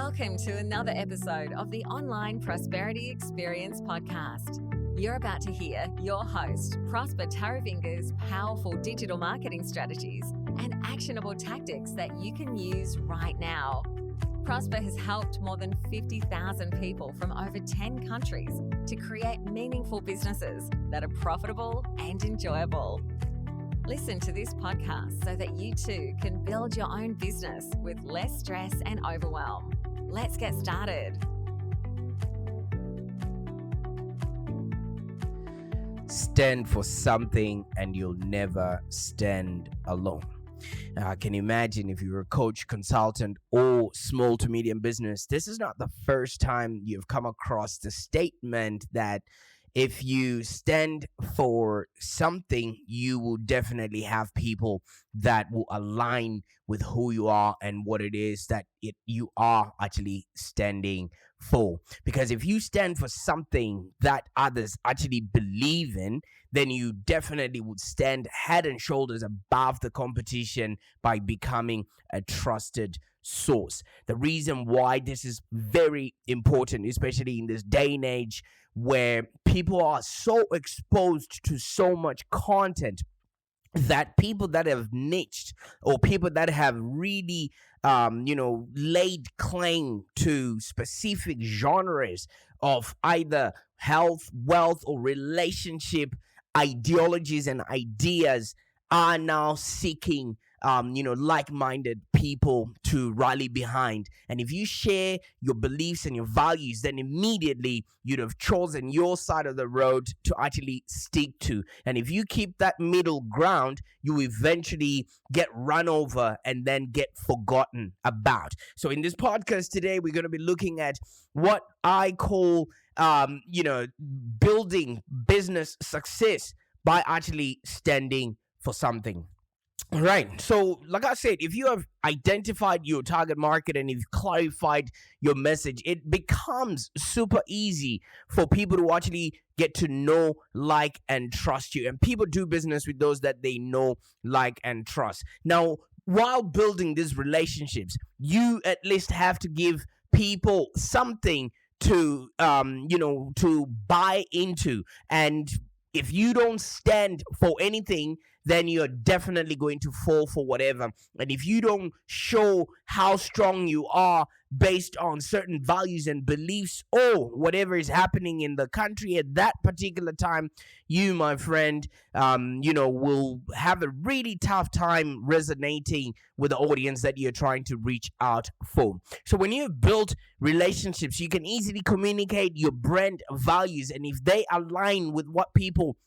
Welcome to another episode of the Online Prosperity Experience podcast. You're about to hear your host, Prosper Taravinga's powerful digital marketing strategies and actionable tactics that you can use right now. Prosper has helped more than 50,000 people from over 10 countries to create meaningful businesses that are profitable and enjoyable. Listen to this podcast so that you too can build your own business with less stress and overwhelm. Let's get started. Stand for something and you'll never stand alone. Can you imagine if you're a coach, consultant, or small to medium business? This is not the first time you've come across the statement that if you stand for something, you will definitely have people that will align with who you are and what it is that you are actually standing for. Because if you stand for something that others actually believe in, then you definitely would stand head and shoulders above the competition by becoming a trusted source. The reason why this is very important, especially in this day and age where people are so exposed to so much content, that people that have niched or people that have really laid claim to specific genres of either health, wealth, or relationship ideologies and ideas are now seeking like-minded people to rally behind. And if you share your beliefs and your values, then immediately you'd have chosen your side of the road to actually stick to. And if you keep that middle ground, you eventually get run over and then get forgotten about. So in this podcast today, we're going to be looking at what I call building business success by actually standing for something. All right. So, like I said, if you have identified your target market and you've clarified your message, it becomes super easy for people to actually get to know, like, and trust you. And people do business with those that they know, like, and trust. Now, while building these relationships, you at least have to give people something to, to buy into. And if you don't stand for anything, then you're definitely going to fall for whatever. And if you don't show how strong you are based on certain values and beliefs or whatever is happening in the country at that particular time, you, my friend, will have a really tough time resonating with the audience that you're trying to reach out for. So when you've built relationships, you can easily communicate your brand values. And if they align with what people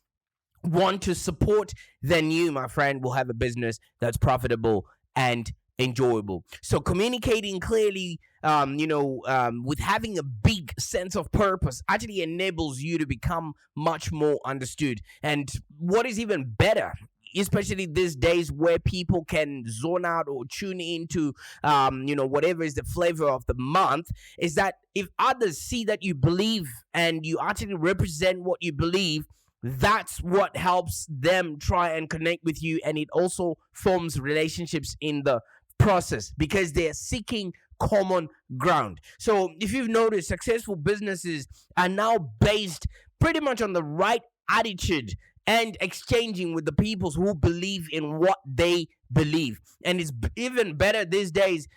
want to support, then you, my friend, will have a business that's profitable and enjoyable. So communicating clearly, with having a big sense of purpose actually enables you to become much more understood. And what is even better, especially these days where people can zone out or tune into, whatever is the flavor of the month, is that if others see that you believe and you actually represent what you believe, that's what helps them try and connect with you. And it also forms relationships in the process because they're seeking common ground. So if you've noticed, successful businesses are now based pretty much on the right attitude and exchanging with the people who believe in what they believe. And it's even better these days,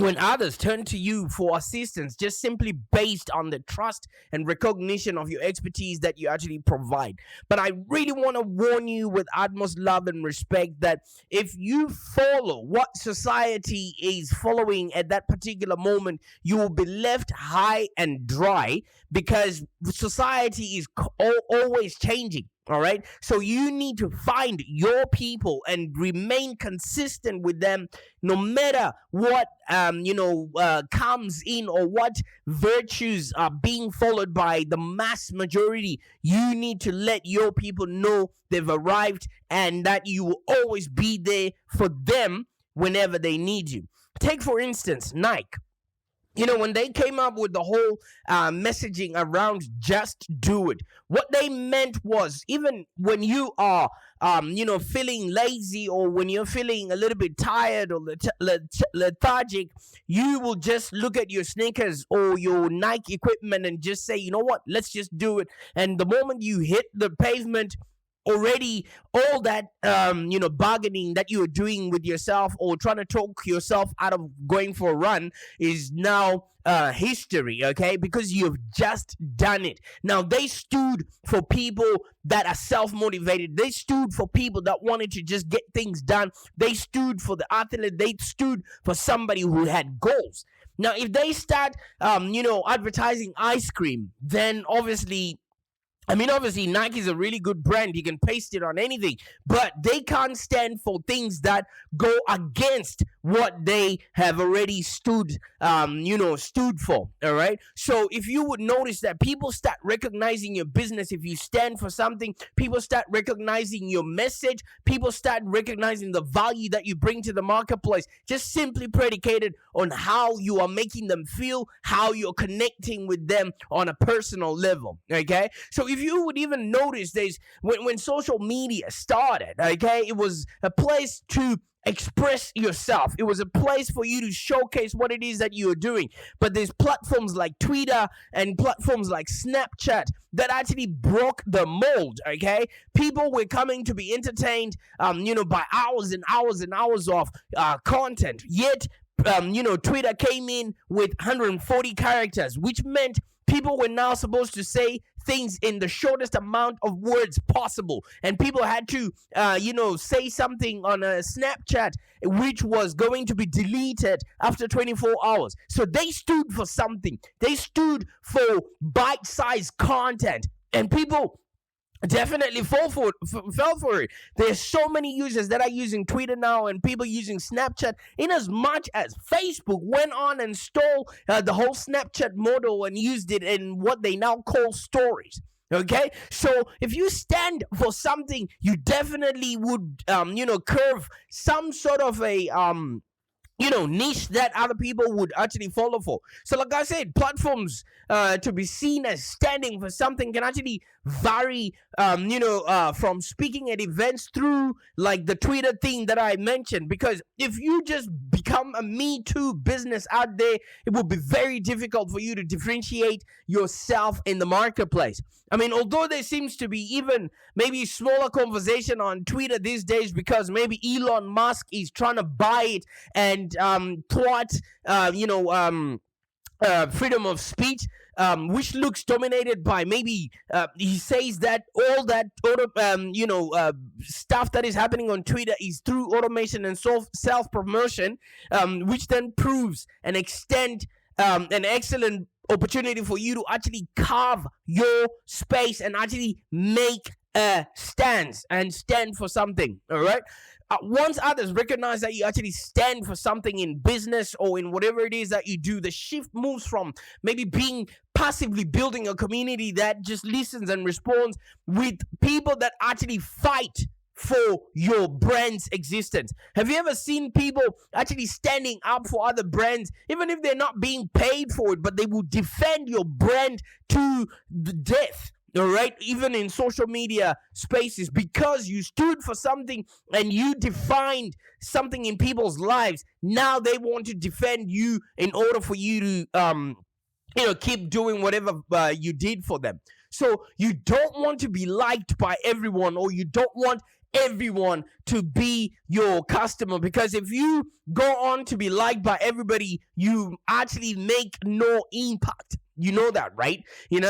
when others turn to you for assistance, just simply based on the trust and recognition of your expertise that you actually provide. But I really want to warn you with utmost love and respect that if you follow what society is following at that particular moment, you will be left high and dry because society is always changing. All right. So you need to find your people and remain consistent with them no matter what, comes in or what virtues are being followed by the mass majority. You need to let your people know they've arrived and that you will always be there for them whenever they need you. Take, for instance, Nike. when they came up with the whole messaging around just do it, what they meant was, even when you are feeling lazy, or when you're feeling a little bit tired or lethargic, you will just look at your sneakers or your Nike equipment and just say, you know what, let's just do it. And the moment you hit the pavement, already all that bargaining that you were doing with yourself, or trying to talk yourself out of going for a run, is now history, okay? Because you've just done it. Now, they stood for people that are self-motivated. They stood for people that wanted to just get things done. They stood for the athlete. They stood for somebody who had goals. Now, if they start advertising ice cream, then obviously Nike is a really good brand. You can paste it on anything, but they can't stand for things that go against what they have already stood for. All right. So if you would notice that people start recognizing your business, if you stand for something, people start recognizing your message, people start recognizing the value that you bring to the marketplace, just simply predicated on how you are making them feel, how you're connecting with them on a personal level. Okay. So if you would even notice, when social media started, okay, it was a place to express yourself. It was a place for you to showcase what it is that you're doing. But there's platforms like Twitter and platforms like Snapchat that actually broke the mold, okay? People were coming to be entertained, by hours and hours and hours of content. Yet, Twitter came in with 140 characters, which meant people were now supposed to say things in the shortest amount of words possible, and people had to say something on a Snapchat which was going to be deleted after 24 hours. So they stood for something. They stood for bite-sized content, and people definitely fell for it. There's so many users that are using Twitter now, and people using Snapchat, in as much as Facebook went on and stole the whole Snapchat model and used it in what they now call stories. Okay, so if you stand for something, you definitely would curve some sort of a niche that other people would actually follow for. So like I said, platforms to be seen as standing for something can actually vary, from speaking at events through like the Twitter thing that I mentioned. Because if you just become a Me Too business out there, it will be very difficult for you to differentiate yourself in the marketplace. I mean, although there seems to be even maybe smaller conversation on Twitter these days, because maybe Elon Musk is trying to buy it and thwart, freedom of speech, which looks dominated by maybe he says that all that stuff that is happening on Twitter is through automation and self-promotion, which then proves and extend an excellent opportunity for you to actually carve your space and actually make a stance and stand for something. All right. Once others recognize that you actually stand for something in business or in whatever it is that you do, the shift moves from maybe being passively building a community that just listens and responds, with people that actually fight for your brand's existence. Have you ever seen people actually standing up for other brands, even if they're not being paid for it, but they will defend your brand to the death? All right, even in social media spaces, because you stood for something and you defined something in people's lives. Now they want to defend you in order for you to keep doing whatever you did for them. So you don't want to be liked by everyone, or you don't want everyone to be your customer, because if you go on to be liked by everybody, you actually make no impact. You know that, right?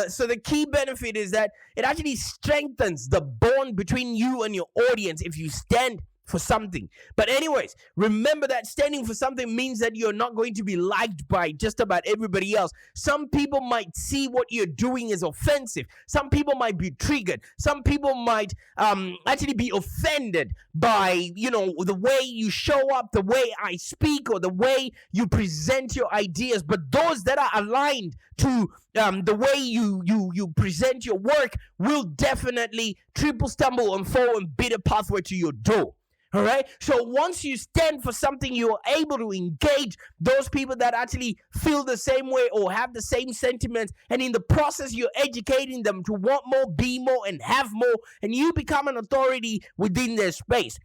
So the key benefit is that it actually strengthens the bond between you and your audience if you stand for something. But anyways, remember that standing for something means that you're not going to be liked by just about everybody else. Some people might see what you're doing as offensive. Some people might be triggered. Some people might actually be offended by, the way you show up, the way I speak, or the way you present your ideas. But those that are aligned to the way you present your work will definitely triple, stumble, and fall and beat a pathway to your door. All right. So once you stand for something, you are able to engage those people that actually feel the same way or have the same sentiments. And in the process, you're educating them to want more, be more, and have more. And you become an authority within their space.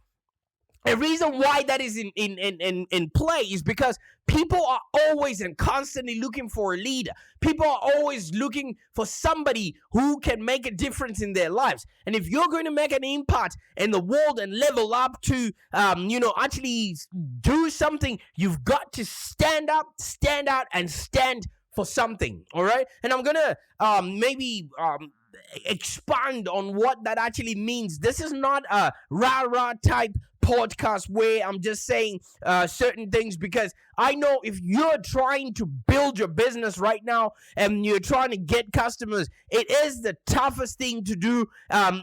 A reason why that is in play is because people are always and constantly looking for a leader. People are always looking for somebody who can make a difference in their lives. And if you're going to make an impact in the world and level up to, actually do something, you've got to stand up, stand out, and stand for something. All right. And I'm going to maybe expand on what that actually means. This is not a rah-rah type podcast where I'm just saying certain things, because I know if you're trying to build your business right now and you're trying to get customers, it is the toughest thing to do,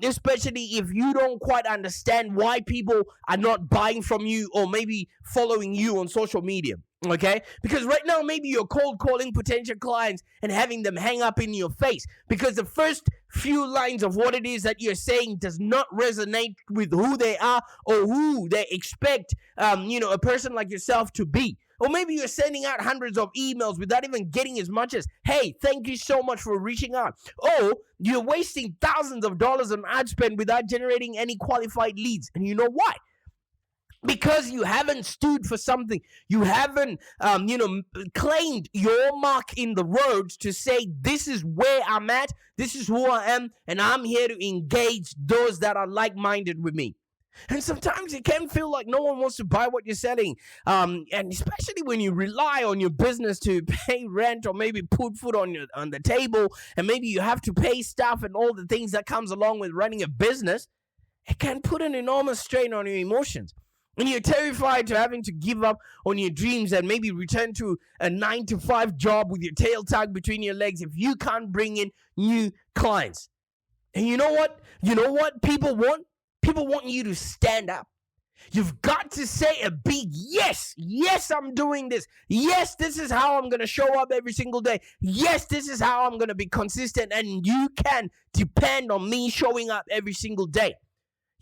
especially if you don't quite understand why people are not buying from you or maybe following you on social media. Okay, because right now maybe you're cold calling potential clients and having them hang up in your face because the first few lines of what it is that you're saying does not resonate with who they are or who they expect a person like yourself to be. Or maybe you're sending out hundreds of emails without even getting as much as, hey, thank you so much for reaching out. Or you're wasting thousands of dollars on ad spend without generating any qualified leads. And you know why? Because you haven't stood for something. You haven't, claimed your mark in the road to say, this is where I'm at, this is who I am, and I'm here to engage those that are like-minded with me. And sometimes it can feel like no one wants to buy what you're selling. And especially when you rely on your business to pay rent or maybe put food on the table, and maybe you have to pay staff and all the things that comes along with running a business, it can put an enormous strain on your emotions. And you're terrified to having to give up on your dreams and maybe return to a 9-to-5 job with your tail tucked between your legs if you can't bring in new clients. And you know what? You know what people want? People want you to stand up. You've got to say a big yes. Yes, I'm doing this. Yes, this is how I'm going to show up every single day. Yes, this is how I'm going to be consistent. And you can depend on me showing up every single day.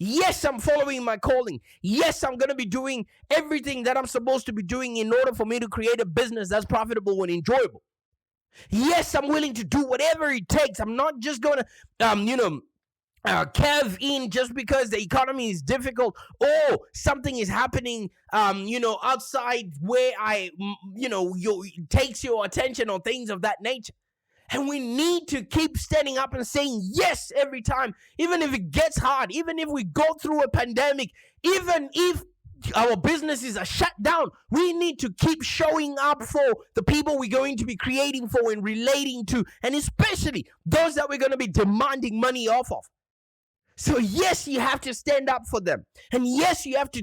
Yes, I'm following my calling. Yes, I'm going to be doing everything that I'm supposed to be doing in order for me to create a business that's profitable and enjoyable. Yes, I'm willing to do whatever it takes. I'm not just going to, cave in just because the economy is difficult or something is happening, outside where takes your attention or things of that nature. And we need to keep standing up and saying yes every time, even if it gets hard, even if we go through a pandemic, even if our businesses are shut down, we need to keep showing up for the people we're going to be creating for and relating to, and especially those that we're going to be demanding money off of. So yes, you have to stand up for them. And yes, you have to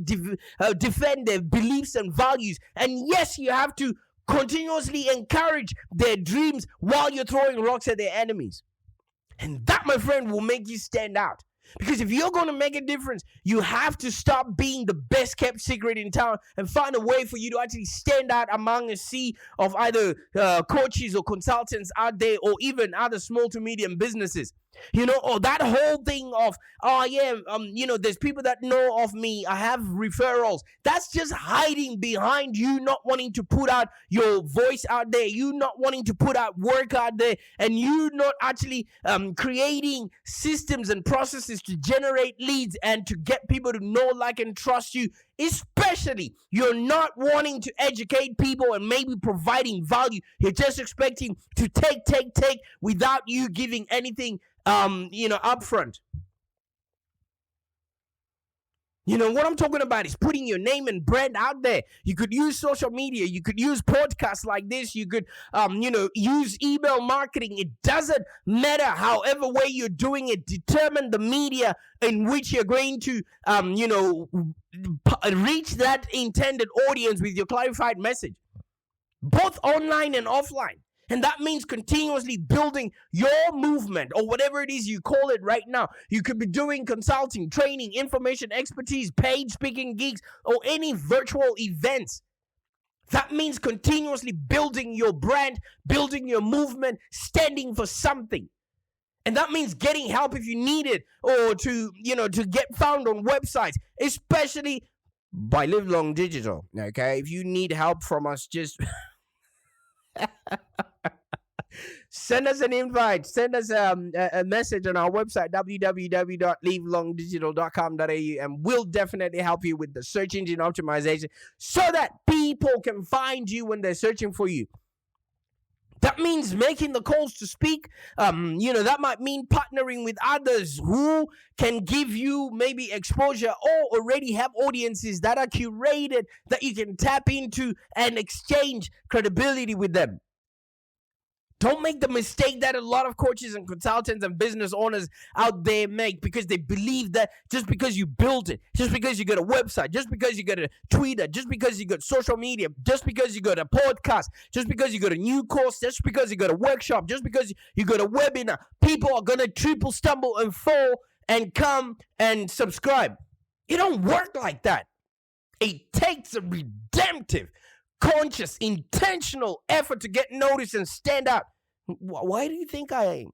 defend their beliefs and values. And yes, you have to continuously encourage their dreams while you're throwing rocks at their enemies. And that, my friend, will make you stand out. Because if you're going to make a difference, you have to stop being the best kept secret in town and find a way for you to actually stand out among a sea of either coaches or consultants out there, or even other small to medium businesses. Or that whole thing of, there's people that know of me, I have referrals. That's just hiding behind you not wanting to put out your voice out there, you not wanting to put out work out there, and you not actually creating systems and processes to generate leads and to get people to know, like, and trust you. Especially, you're not wanting to educate people and maybe providing value. You're just expecting to take without you giving anything upfront. What I'm talking about is putting your name and brand out there. You could use social media. You could use podcasts like this. You could, use email marketing. It doesn't matter. However way you're doing it, determine the media in which you're going to, reach that intended audience with your clarified message, both online and offline. And that means continuously building your movement, or whatever it is you call it right now. You could be doing consulting, training, information, expertise, paid speaking gigs, or any virtual events. That means continuously building your brand, building your movement, standing for something. And that means getting help if you need it, or to get found on websites, especially by Live Long Digital. Okay, if you need help from us, just send us an invite, send us a message on our website, www.livelongdigital.com.au, and we'll definitely help you with the search engine optimization so that people can find you when they're searching for you. That means making the calls to speak. That might mean partnering with others who can give you maybe exposure or already have audiences that are curated that you can tap into and exchange credibility with them. Don't make the mistake that a lot of coaches and consultants and business owners out there make, because they believe that just because you built it, just because you got a website, just because you got a Twitter, just because you got social media, just because you got a podcast, just because you got a new course, just because you got a workshop, just because you got a webinar, people are going to triple, stumble, and fall and come and subscribe. It don't work like that. It takes a redemptive, conscious, intentional effort to get noticed and stand out. Why do you think I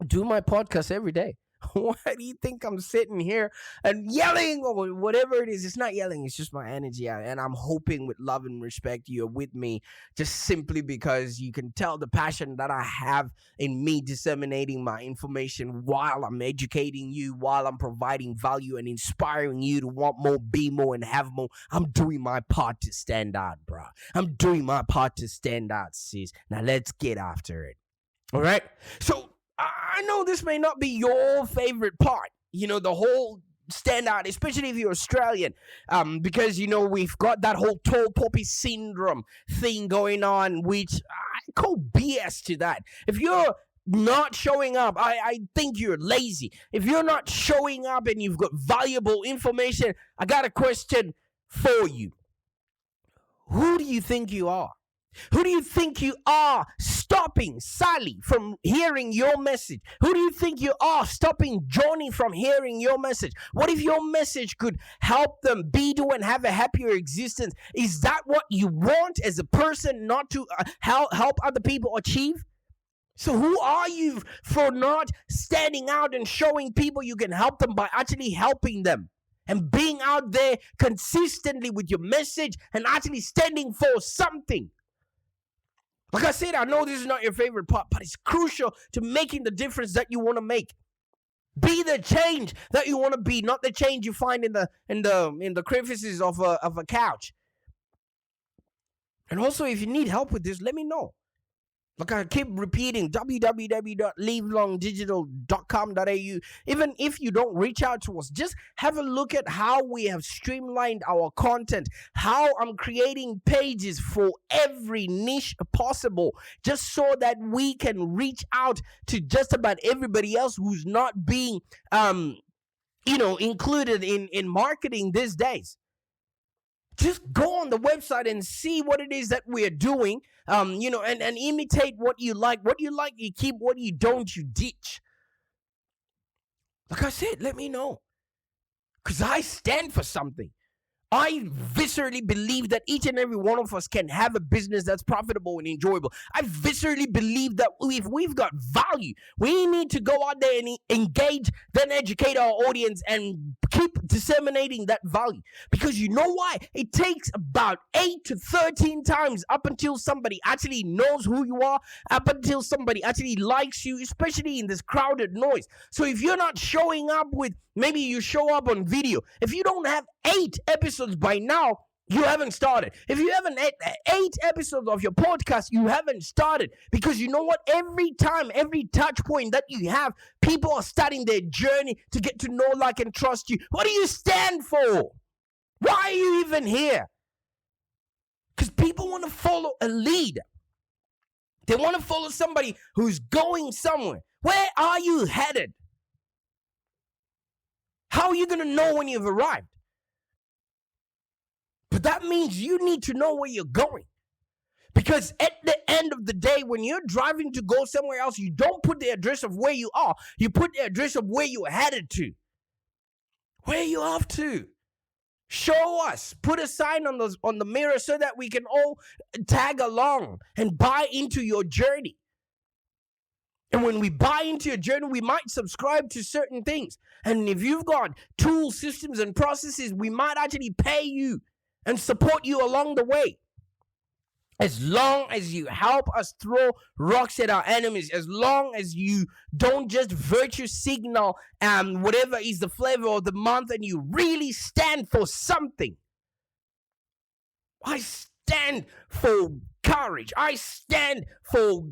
do my podcast every day? Why do you think I'm sitting here and yelling or whatever it is? It's not yelling, it's just my energy. And I'm hoping with love and respect you're with me, just simply because you can tell the passion that I have in me disseminating my information while I'm educating you, while I'm providing value and inspiring you to want more, be more, and have more. I'm doing my part to stand out, bro. I'm doing my part to stand out, sis. Now let's get after it. All right? So I know this may not be your favorite part, the whole standout, especially if you're Australian, because, we've got that whole tall poppy syndrome thing going on, which I call BS to that. If you're not showing up, I think you're lazy. If you're not showing up and you've got valuable information, I got a question for you. Who do you think you are? Who do you think you are stopping Sally from hearing your message? Who do you think you are stopping Johnny from hearing your message? What if your message could help them be, do, and have a happier existence? Is that what you want as a person, not to help other people achieve? So who are you for not standing out and showing people you can help them by actually helping them? And being out there consistently with your message and actually standing for something. Like I said, I know this is not your favorite part, but it's crucial to making the difference that you want to make. Be the change that you want to be, not the change you find in the crevices of a couch. And also, if you need help with this, let me know. Like I keep repeating, www.livelongdigital.com.au. Even if you don't reach out to us, just have a look at how we have streamlined our content, how I'm creating pages for every niche possible, just so that we can reach out to just about everybody else who's not being, included in marketing these days. Just go on the website and see what it is that we're doing, and imitate what you like. What you like, you keep. What you don't, you ditch. Like I said, let me know. Because I stand for something. I viscerally believe that each and every one of us can have a business that's profitable and enjoyable. I viscerally believe that if we've got value, we need to go out there and engage, then educate our audience and keep disseminating that value. Because you know why? It takes about 8 to 13 times up until somebody actually knows who you are, up until somebody actually likes you, especially in this crowded noise. So if you're not showing up with, maybe you show up on video. If you don't have 8 episodes by now, you haven't started. If you haven't 8 episodes of your podcast, you haven't started. Because you know what? Every time, every touch point that you have, people are starting their journey to get to know, like, and trust you. What do you stand for? Why are you even here? Because people want to follow a lead. They want to follow somebody who's going somewhere. Where are you headed? How are you going to know when you've arrived? But that means you need to know where you're going. Because at the end of the day, when you're driving to go somewhere else, you don't put the address of where you are. You put the address of where you're headed to. Where are you off to? Show us. Put a sign on the mirror so that we can all tag along and buy into your journey. And when we buy into your journey, we might subscribe to certain things. And if you've got tools, systems, and processes, we might actually pay you and support you along the way. As long as you help us throw rocks at our enemies, as long as you don't just virtue signal whatever is the flavor of the month, and you really stand for something. I stand for courage. I stand for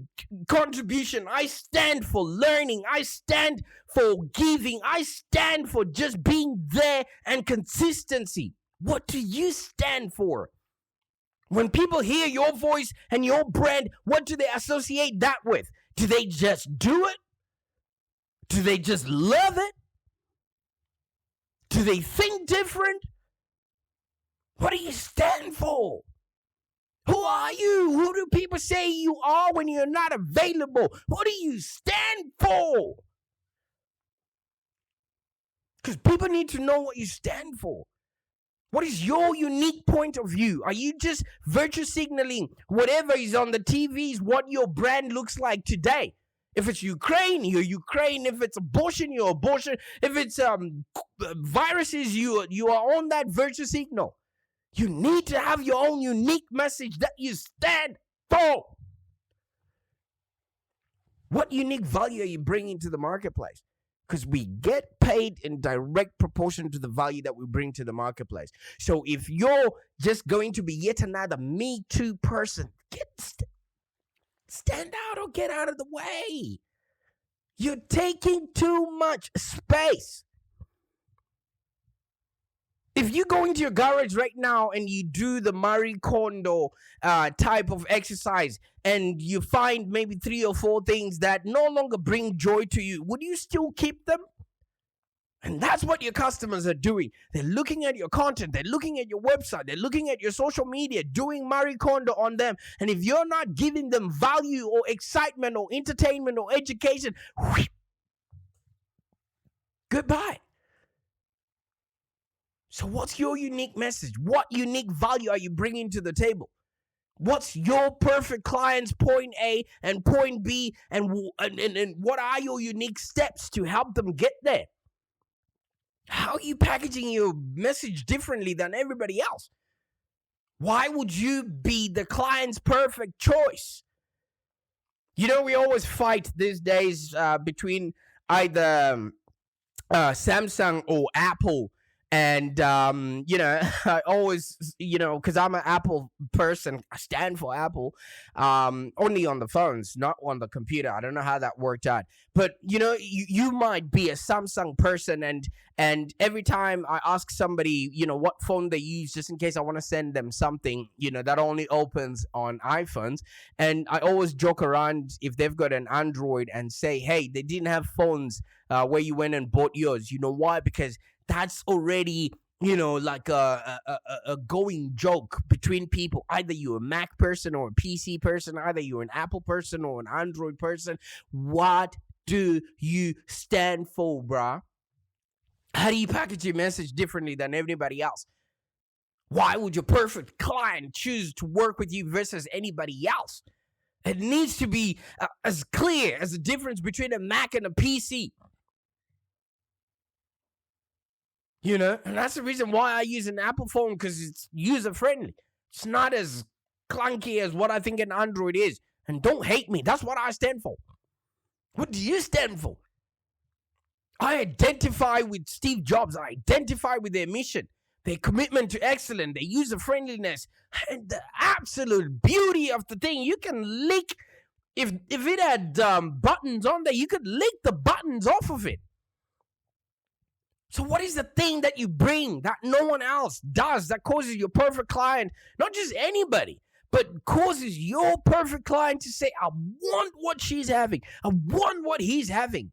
contribution. I stand for learning. I stand for giving. I stand for just being there and consistency. What do you stand for? When people hear your voice and your brand, what do they associate that with? Do they just do it? Do they just love it? Do they think different? What do you stand for? Who are you? Who do people say you are when you're not available? What do you stand for? Because people need to know what you stand for. What is your unique point of view? Are you just virtue signaling whatever is on the TVs, what your brand looks like today? If it's Ukraine, you're Ukraine. If it's abortion, you're abortion. If it's viruses, you are on that virtue signal. You need to have your own unique message that you stand for. What unique value are you bringing to the marketplace? Because we get paid in direct proportion to the value that we bring to the marketplace. So if you're just going to be yet another Me Too person, stand out or get out of the way. You're taking too much space. If you go into your garage right now and you do the Marie Kondo type of exercise and you find maybe 3 or 4 things that no longer bring joy to you, would you still keep them? And that's what your customers are doing. They're looking at your content. They're looking at your website. They're looking at your social media, doing Marie Kondo on them. And if you're not giving them value or excitement or entertainment or education, goodbye. So what's your unique message? What unique value are you bringing to the table? What's your perfect client's point A and point B, and what are your unique steps to help them get there? How are you packaging your message differently than everybody else? Why would you be the client's perfect choice? You know, we always fight these days between either Samsung or Apple. And, I always, because I'm an Apple person, I stand for Apple, only on the phones, not on the computer. I don't know how that worked out. But, you might be a Samsung person, and every time I ask somebody, what phone they use, just in case I want to send them something, that only opens on iPhones. And I always joke around if they've got an Android and say, hey, they didn't have phones where you went and bought yours. You know why? Because that's already, like a going joke between people. Either you're a Mac person or a PC person. Either you're an Apple person or an Android person. What do you stand for, bruh? How do you package your message differently than everybody else? Why would your perfect client choose to work with you versus anybody else? It needs to be as clear as the difference between a Mac and a PC. And that's the reason why I use an Apple phone, because it's user-friendly. It's not as clunky as what I think an Android is. And don't hate me. That's what I stand for. What do you stand for? I identify with Steve Jobs. I identify with their mission, their commitment to excellence, their user-friendliness, and the absolute beauty of the thing. You can lick, if it had buttons on there, you could lick the buttons off of it. So what is the thing that you bring that no one else does that causes your perfect client, not just anybody, but causes your perfect client to say, I want what she's having. I want what he's having.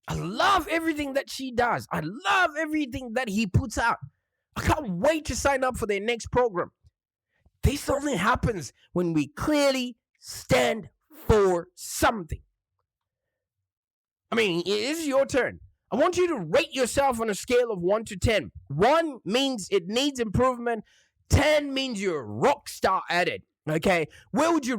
I love everything that she does. I love everything that he puts out. I can't wait to sign up for their next program. This only happens when we clearly stand for something. I mean, it is your turn. I want you to rate yourself on a scale of 1 to 10. 1 means it needs improvement. 10 means you're a rock star at it. Okay, where would you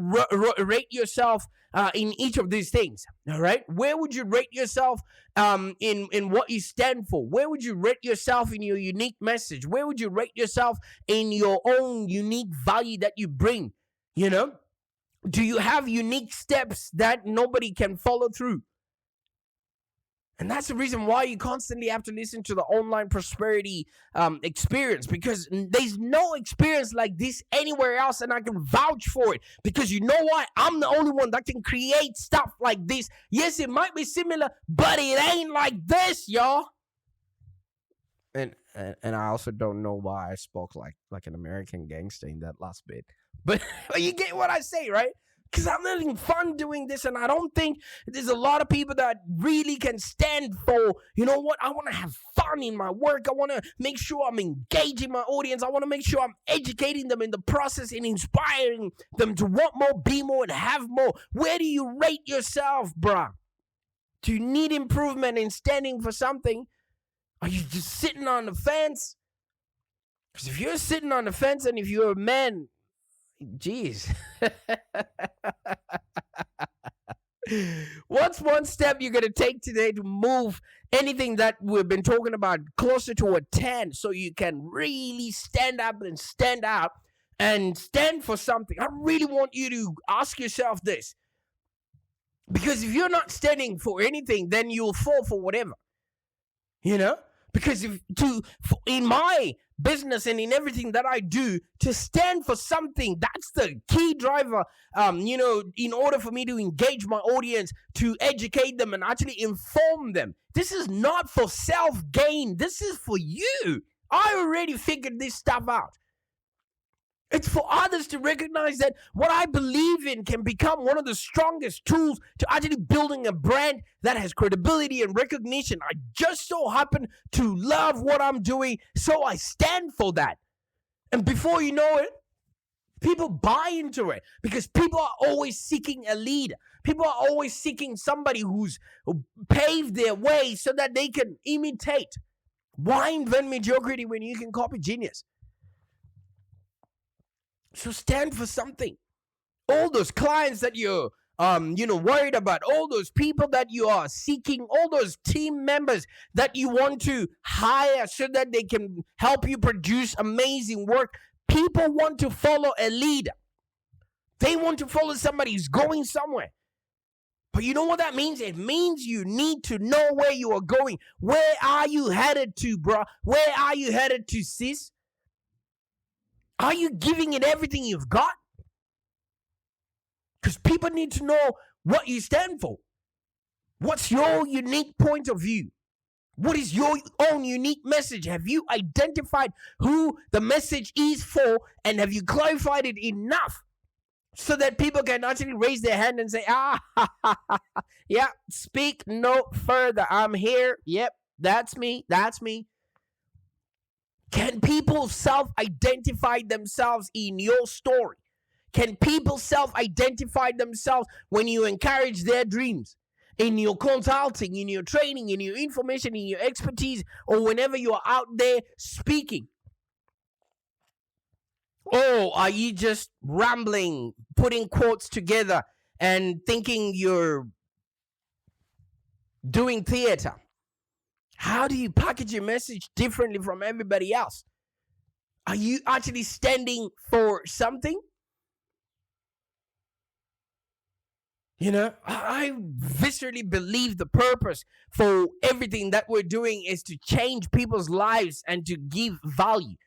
rate yourself in each of these things? All right, where would you rate yourself in what you stand for? Where would you rate yourself in your unique message? Where would you rate yourself in your own unique value that you bring? You know, do you have unique steps that nobody can follow through? And that's the reason why you constantly have to listen to the online prosperity experience, because there's no experience like this anywhere else, and I can vouch for it. Because you know what? I'm the only one that can create stuff like this. Yes, it might be similar, but it ain't like this, y'all. And I also don't know why I spoke like an American gangster in that last bit. But you get what I say, right? Because I'm having fun doing this, and I don't think there's a lot of people that really can stand for, you know what, I want to have fun in my work. I want to make sure I'm engaging my audience. I want to make sure I'm educating them in the process and inspiring them to want more, be more, and have more. Where do you rate yourself, bruh? Do you need improvement in standing for something? Are you just sitting on the fence? Because if you're sitting on the fence, and if you're a man, jeez. What's one step you're going to take today to move anything that we've been talking about closer to a 10, so you can really stand up and stand out and stand for something? I really want you to ask yourself this. Because if you're not standing for anything, then you'll fall for whatever. You know? Because in my business and in everything that I do, to stand for something, that's the key driver, in order for me to engage my audience, to educate them and actually inform them. This is not for self-gain. This is for you. I already figured this stuff out. It's for others to recognize that what I believe in can become one of the strongest tools to actually building a brand that has credibility and recognition. I just so happen to love what I'm doing, so I stand for that. And before you know it, people buy into it, because people are always seeking a leader. People are always seeking somebody who's paved their way so that they can imitate. Why invent mediocrity when you can copy genius? So stand for something. All those clients that you're worried about, all those people that you are seeking, all those team members that you want to hire so that they can help you produce amazing work. People want to follow a leader. They want to follow somebody who's going somewhere. But you know what that means? It means you need to know where you are going. Where are you headed to, bro? Where are you headed to, sis? Are you giving it everything you've got? Because people need to know what you stand for. What's your unique point of view? What is your own unique message? Have you identified who the message is for, and have you clarified it enough so that people can actually raise their hand and say, yeah, speak no further. I'm here. Yep, that's me. That's me. Can people self-identify themselves in your story? Can people self-identify themselves when you encourage their dreams? In your consulting, in your training, in your information, in your expertise, or whenever you are out there speaking? Or are you just rambling, putting quotes together, and thinking you're doing theater? How do you package your message differently from everybody else? Are you actually standing for something? You know, I viscerally believe the purpose for everything that we're doing is to change people's lives and to give value.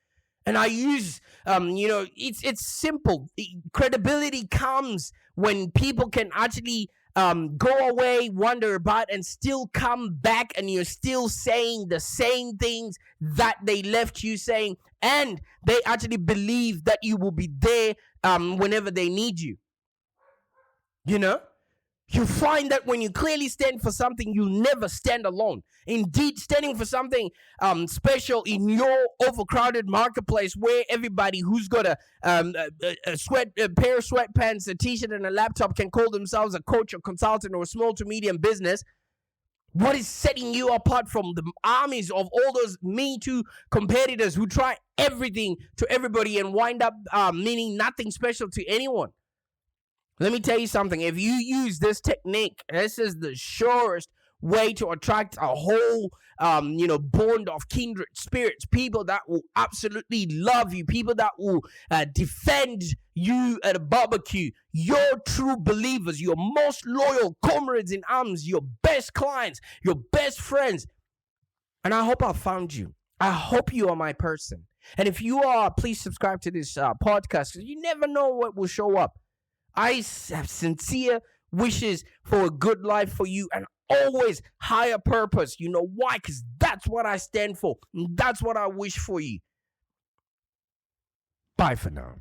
And I use, it's simple. Credibility comes when people can actually go away, wonder about, and still come back, and you're still saying the same things that they left you saying, and they actually believe that you will be there whenever they need you. You know? You find that when you clearly stand for something, you never stand alone. Indeed, standing for something special in your overcrowded marketplace, where everybody who's got a pair of sweatpants, a t-shirt, and a laptop can call themselves a coach or consultant or a small to medium business, What is setting you apart from the armies of all those Me Too competitors who try everything to everybody and wind up meaning nothing special to anyone? Let me tell you something. If you use this technique, this is the surest way to attract a whole, bond of kindred spirits, people that will absolutely love you, people that will defend you at a barbecue, your true believers, your most loyal comrades in arms, your best clients, your best friends. And I hope I found you. I hope you are my person. And if you are, please subscribe to this podcast, because you never know what will show up. I have sincere wishes for a good life for you and always higher purpose. You know why? Because that's what I stand for. And that's what I wish for you. Bye for now.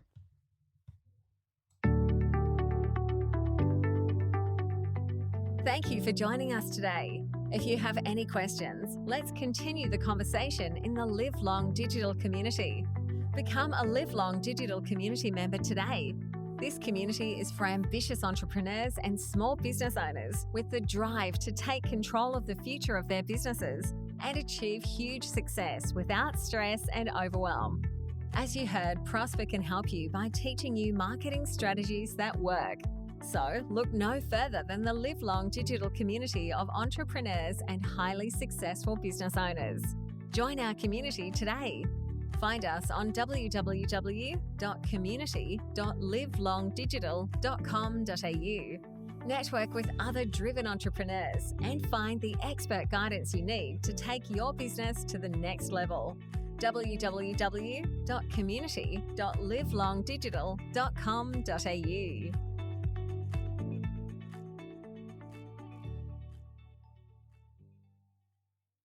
Thank you for joining us today. If you have any questions, let's continue the conversation in the Live Long Digital community. Become a Live Long Digital community member today. This community is for ambitious entrepreneurs and small business owners with the drive to take control of the future of their businesses and achieve huge success without stress and overwhelm. As you heard, Prosper can help you by teaching you marketing strategies that work. So look no further than the Live Long Digital community of entrepreneurs and highly successful business owners. Join our community today. Find us on www.community.livelongdigital.com.au. Network with other driven entrepreneurs and find the expert guidance you need to take your business to the next level. www.community.livelongdigital.com.au